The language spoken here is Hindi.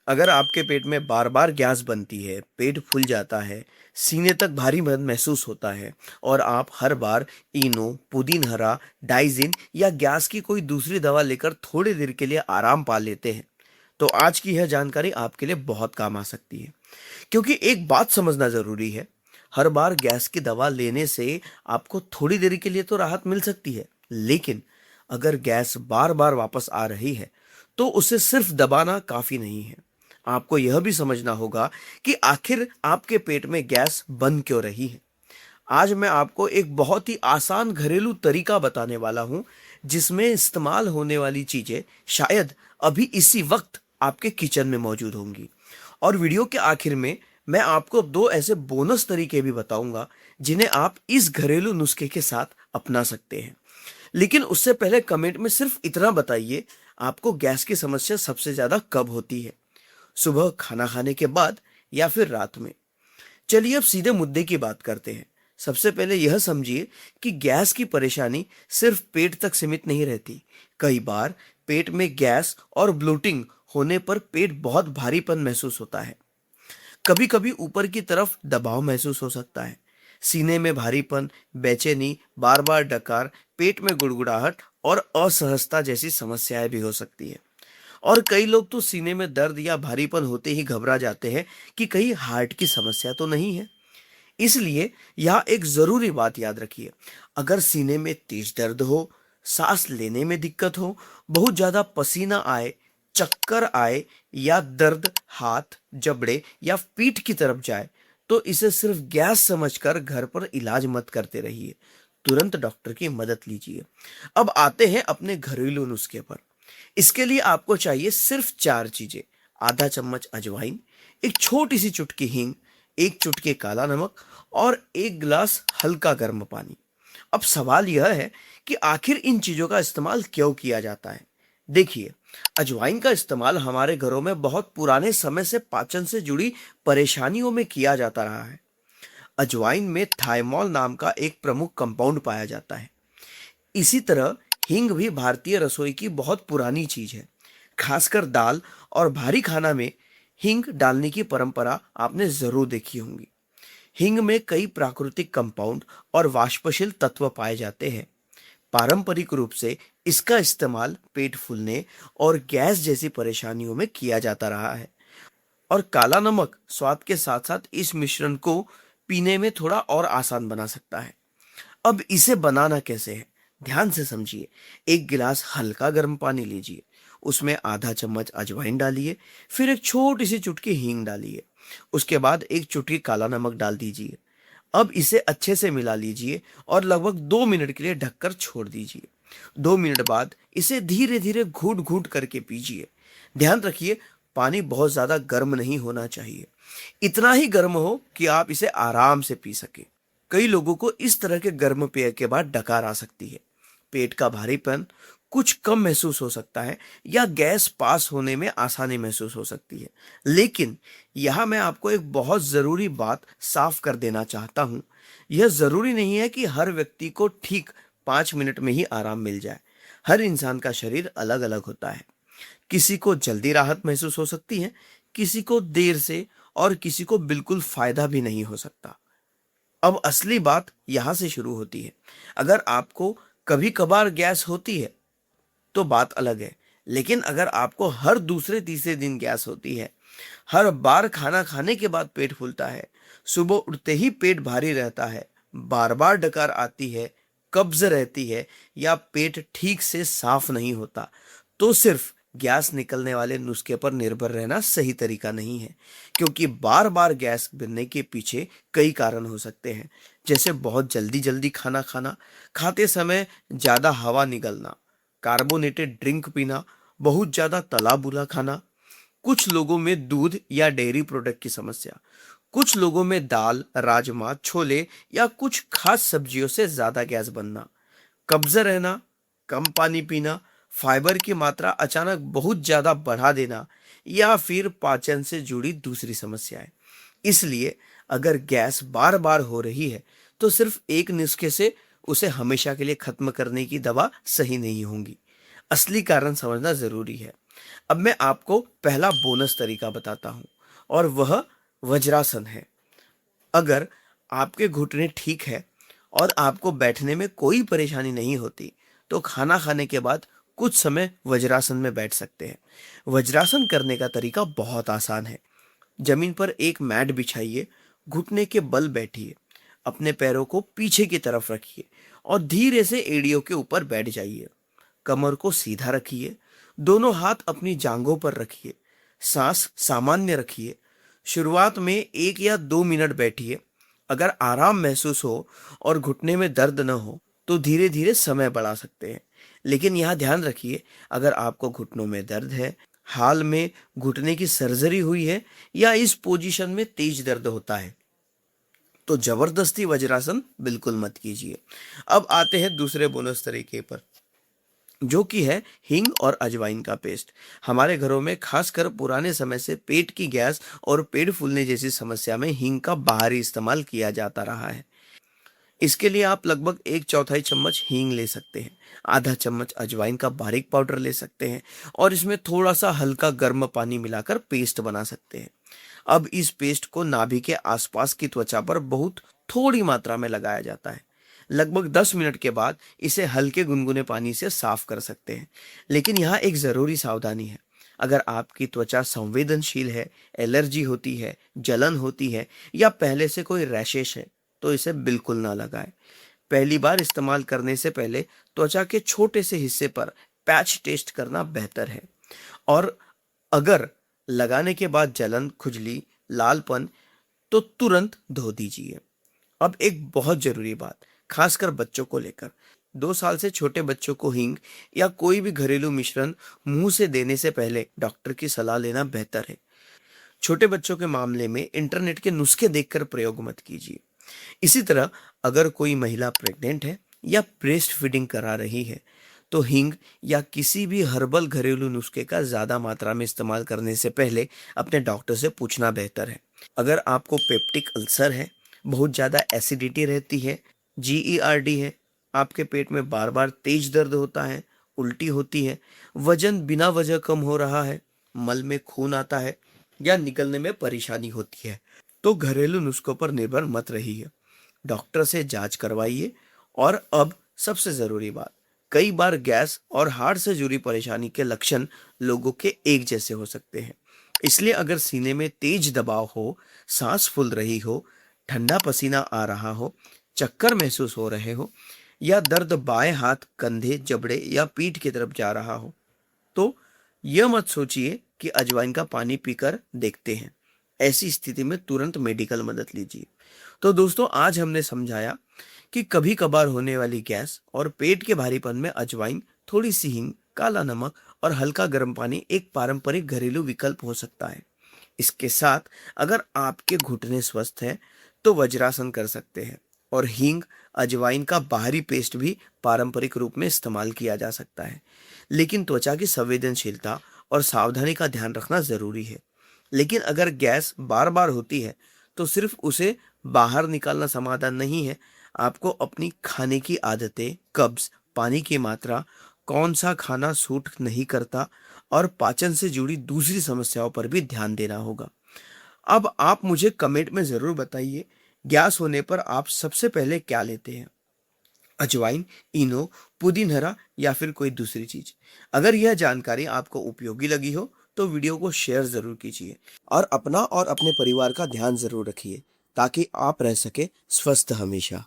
अगर आपके पेट में बार बार गैस बनती है, पेट फूल जाता है, सीने तक भारीपन महसूस होता है और आप हर बार इनो, पुदीन हरा, डाइजिन या गैस की कोई दूसरी दवा लेकर थोड़ी देर के लिए आराम पा लेते हैं, तो आज की यह जानकारी आपके लिए बहुत काम आ सकती है। क्योंकि एक बात समझना जरूरी है, हर बार गैस की दवा लेने से आपको थोड़ी देर के लिए तो राहत मिल सकती है, लेकिन अगर गैस बार बार वापस आ रही है, तो उसे सिर्फ दबाना काफी नहीं है। आपको यह भी समझना होगा कि आखिर आपके पेट में गैस बन क्यों रही है। आज मैं आपको एक बहुत ही आसान घरेलू तरीका बताने वाला हूं, जिसमें इस्तेमाल होने वाली चीजें शायद अभी इसी वक्त आपके किचन में मौजूद होंगी। और वीडियो के आखिर में मैं आपको दो ऐसे बोनस तरीके भी बताऊंगा, जिन्हें आप इस घरेलू नुस्खे के साथ अपना सकते हैं। लेकिन उससे पहले कमेंट में सिर्फ इतना बताइए, आपको गैस की समस्या सबसे ज्यादा कब होती है? सुबह खाना खाने के बाद या फिर रात में? चलिए अब सीधे मुद्दे की बात करते हैं। सबसे पहले यह समझिए कि गैस की परेशानी सिर्फ पेट तक सीमित नहीं रहती। कई बार पेट में गैस और ब्लोटिंग होने पर पेट बहुत भारीपन महसूस होता है। कभी कभी ऊपर की तरफ दबाव महसूस हो सकता है। सीने में भारीपन, बेचैनी, बार बार डकार, पेट में गुड़गुड़ाहट और असहजता जैसी समस्याएं भी हो सकती है। और कई लोग तो सीने में दर्द या भारीपन होते ही घबरा जाते हैं कि कहीं हार्ट की समस्या तो नहीं है। इसलिए यहाँ एक जरूरी बात याद रखिए, अगर सीने में तेज दर्द हो, सांस लेने में दिक्कत हो, बहुत ज्यादा पसीना आए, चक्कर आए या दर्द हाथ, जबड़े या पीठ की तरफ जाए, तो इसे सिर्फ गैस समझकर घर पर इलाज मत करते रहिए। तुरंत डॉक्टर की मदद लीजिए। अब आते हैं अपने घरेलू नुस्खे पर। इसके लिए आपको चाहिए सिर्फ चार चीजें: आधा चम्मच अजवाइन, एक छोटी सी चुटकी हींग, एक चुटकी काला नमक और एक गिलास हल्का गर्म पानी। अब सवाल यह है कि आखिर इन चीजों का इस्तेमाल क्यों किया जाता है। देखिए, अजवाइन का इस्तेमाल हमारे घरों में बहुत पुराने समय से पाचन से जुड़ी परेशानियों में किया जाता रहा है। अजवाइन में थाइमोल नाम का एक प्रमुख कंपाउंड पाया जाता है। इसी तरह हींग भी भारतीय रसोई की बहुत पुरानी चीज है। खासकर दाल और भारी खाना में हींग डालने की परंपरा आपने जरूर देखी होंगी। हींग में कई प्राकृतिक कंपाउंड और वाष्पशील तत्व पाए जाते हैं। पारंपरिक रूप से इसका इस्तेमाल पेट फूलने और गैस जैसी परेशानियों में किया जाता रहा है। और काला नमक स्वाद के साथ साथ इस मिश्रण को पीने में थोड़ा और आसान बना सकता है। अब इसे बनाना कैसे है, ध्यान से समझिए। एक गिलास हल्का गर्म पानी लीजिए, उसमें आधा चम्मच अजवाइन डालिए, फिर एक छोटी सी चुटकी हींग डालिए, उसके बाद एक चुटकी काला नमक डाल दीजिए। अब इसे अच्छे से मिला लीजिए और लगभग 2 मिनट के लिए ढककर छोड़ दीजिए। 2 मिनट बाद इसे धीरे धीरे घूट घूट करके पीजिए। ध्यान रखिए, पानी बहुत ज्यादा गर्म नहीं होना चाहिए, इतना ही गर्म हो कि आप इसे आराम से पी सके। कई लोगों को इस तरह के गर्म पेय के बाद डकार आ सकती है, पेट का भारीपन कुछ कम महसूस हो सकता है या गैस पास होने में आसानी महसूस हो सकती है। लेकिन यहां मैं आपको एक बहुत जरूरी बात साफ कर देना चाहता हूं। यह जरूरी नहीं है कि हर व्यक्ति को ठीक 5 मिनट में ही आराम मिल जाए। हर इंसान का शरीर अलग अलग होता है। किसी को जल्दी राहत महसूस हो सकती है, किसी को देर से और किसी को बिल्कुल फायदा भी नहीं हो सकता। अब असली बात यहां से शुरू होती है। अगर आपको कभी कभार गैस होती है तो बात अलग है, लेकिन अगर आपको हर दूसरे तीसरे दिन गैस होती है, हर बार खाना खाने के बाद पेट फूलता है, सुबह उठते ही पेट भारी रहता है, बार बार डकार आती है, कब्ज रहती है या पेट ठीक से साफ नहीं होता, तो सिर्फ गैस निकलने वाले नुस्खे पर निर्भर रहना सही तरीका नहीं है। क्योंकि बार बार गैस बनने के पीछे कई कारण हो सकते हैं, जैसे बहुत जल्दी जल्दी खाना खाना, खाते समय ज्यादा हवा निकलना, कार्बोनेटेड ड्रिंक पीना, बहुत ज्यादा तला बुला खाना, कुछ लोगों में दूध या डेयरी प्रोडक्ट की समस्या, कुछ लोगों में दाल, राजमा, छोले या कुछ खास सब्जियों से ज्यादा गैस बनना, कब्ज रहना, कम पानी पीना, फाइबर की मात्रा अचानक बहुत ज्यादा बढ़ा देना या फिर पाचन से जुड़ी दूसरी समस्याएं। इसलिए अगर गैस बार बार हो रही है, तो सिर्फ एक नुस्खे से उसे हमेशा के लिए खत्म करने की दवा सही नहीं होगी। असली कारण समझना जरूरी है। अब मैं आपको पहला बोनस तरीका बताता हूँ और वह वज्रासन है। अगर आपके घुटने ठीक है और आपको बैठने में कोई परेशानी नहीं होती तो खाना खाने के बाद कुछ समय वज्रासन में बैठ सकते हैं। वज्रासन करने का तरीका बहुत आसान है। जमीन पर एक मैट बिछाइए, घुटने के बल बैठिए, अपने पैरों को पीछे की तरफ रखिए और धीरे से एड़ियों के ऊपर बैठ जाइए। कमर को सीधा रखिए, दोनों हाथ अपनी जांघों पर रखिए, सांस सामान्य रखिए। शुरुआत में 1 या 2 मिनट बैठिए। अगर आराम महसूस हो और घुटने में दर्द न हो तो धीरे धीरे समय बढ़ा सकते हैं। लेकिन यहाँ ध्यान रखिए, अगर आपको घुटनों में दर्द है, हाल में घुटने की सर्जरी हुई है या इस पोजीशन में तेज दर्द होता है तो जबरदस्ती वज्रासन बिल्कुल मत कीजिए। अब आते हैं दूसरे बोनस तरीके पर, जो कि है हींग और अजवाइन का पेस्ट। हमारे घरों में खासकर पुराने समय से पेट की गैस और पेट फूलने जैसी समस्या में हींग का बाहरी इस्तेमाल किया जाता रहा है। इसके लिए आप लगभग 1/4 चम्मच हींग ले सकते हैं, आधा चम्मच अजवाइन का बारीक पाउडर ले सकते हैं और इसमें थोड़ा सा हल्का गर्म पानी मिलाकर पेस्ट बना सकते हैं। अब इस पेस्ट को नाभि के आसपास की त्वचा पर बहुत थोड़ी मात्रा में लगाया जाता है। लगभग 10 मिनट के बाद इसे हल्के गुनगुने पानी से साफ कर सकते हैं। लेकिन यहाँ एक ज़रूरी सावधानी है। अगर आपकी त्वचा संवेदनशील है, एलर्जी होती है, जलन होती है या पहले से कोई रैशेस है तो इसे बिल्कुल ना लगाएं। पहली बार इस्तेमाल करने से पहले त्वचा के छोटे से हिस्से पर पैच टेस्ट करना बेहतर है। और अगर लगाने के बाद जलन, खुजली, लालपन तो तुरंत धो दीजिए। अब एक बहुत जरूरी बात, खासकर बच्चों को लेकर, 2 साल से छोटे बच्चों को हींग या कोई भी घरेलू मिश्रण मुंह से देने से पहले डॉक्टर की सलाह लेना बेहतर है। छोटे बच्चों के मामले में इंटरनेट के नुस्खे देखकर प्रयोग मत कीजिए। इसी तरह अगर कोई महिला प्रेग्नेंट है या ब्रेस्ट फीडिंग करा रही है तो हींग या किसी भी हर्बल घरेलू नुस्खे का ज्यादा मात्रा में इस्तेमाल करने से पहले अपने डॉक्टर से पूछना बेहतर है। अगर आपको पेप्टिक अल्सर है, बहुत ज्यादा एसिडिटी रहती है, जीईआरडी है, आपके पेट में बार बार तेज दर्द होता है, उल्टी होती है, वजन बिना वजह कम हो रहा है, मल में खून आता है या निकलने में परेशानी होती है तो घरेलू नुस्खों पर निर्भर मत रहिए, डॉक्टर से जांच करवाइए। और अब सबसे जरूरी बात, कई बार गैस और हार्ट से जुड़ी परेशानी के लक्षण लोगों के एक जैसे हो सकते हैं। इसलिए अगर सीने में तेज दबाव हो, सांस फूल रही हो, ठंडा पसीना आ रहा हो, चक्कर महसूस हो रहे हो या दर्द बाएं हाथ, कंधे, जबड़े या पीठ की तरफ जा रहा हो तो यह मत सोचिए कि अजवाइन का पानी पीकर देखते हैं। ऐसी स्थिति में तुरंत मेडिकल मदद लीजिए। तो दोस्तों, आज हमने समझाया कि कभी कभार होने वाली गैस और पेट के भारीपन में अजवाइन, थोड़ी सी हींग, काला नमक और हल्का गर्म पानी एक पारंपरिक घरेलू विकल्प हो सकता है। इसके साथ अगर आपके घुटने स्वस्थ हैं तो वज्रासन कर सकते हैं और हींग, अजवाइन का बाहरी पेस्ट भी पारंपरिक रूप में इस्तेमाल किया जा सकता है। लेकिन त्वचा की संवेदनशीलता और सावधानी का ध्यान रखना जरूरी है। लेकिन अगर गैस बार बार होती है तो सिर्फ उसे बाहर निकालना समाधान नहीं है। आपको अपनी खाने की आदतें, कब्ज, पानी की मात्रा, कौन सा खाना सूट नहीं करता और पाचन से जुड़ी दूसरी समस्याओं पर भी ध्यान देना होगा। अब आप मुझे कमेंट में जरूर बताइए, गैस होने पर आप सबसे पहले क्या लेते हैं? अजवाइन, इनो, पुदीनहरा या फिर कोई दूसरी चीज? अगर यह जानकारी आपको उपयोगी लगी हो तो वीडियो को शेयर जरूर कीजिए और अपना और अपने परिवार का ध्यान जरूर रखिए ताकि आप रह सके स्वस्थ हमेशा।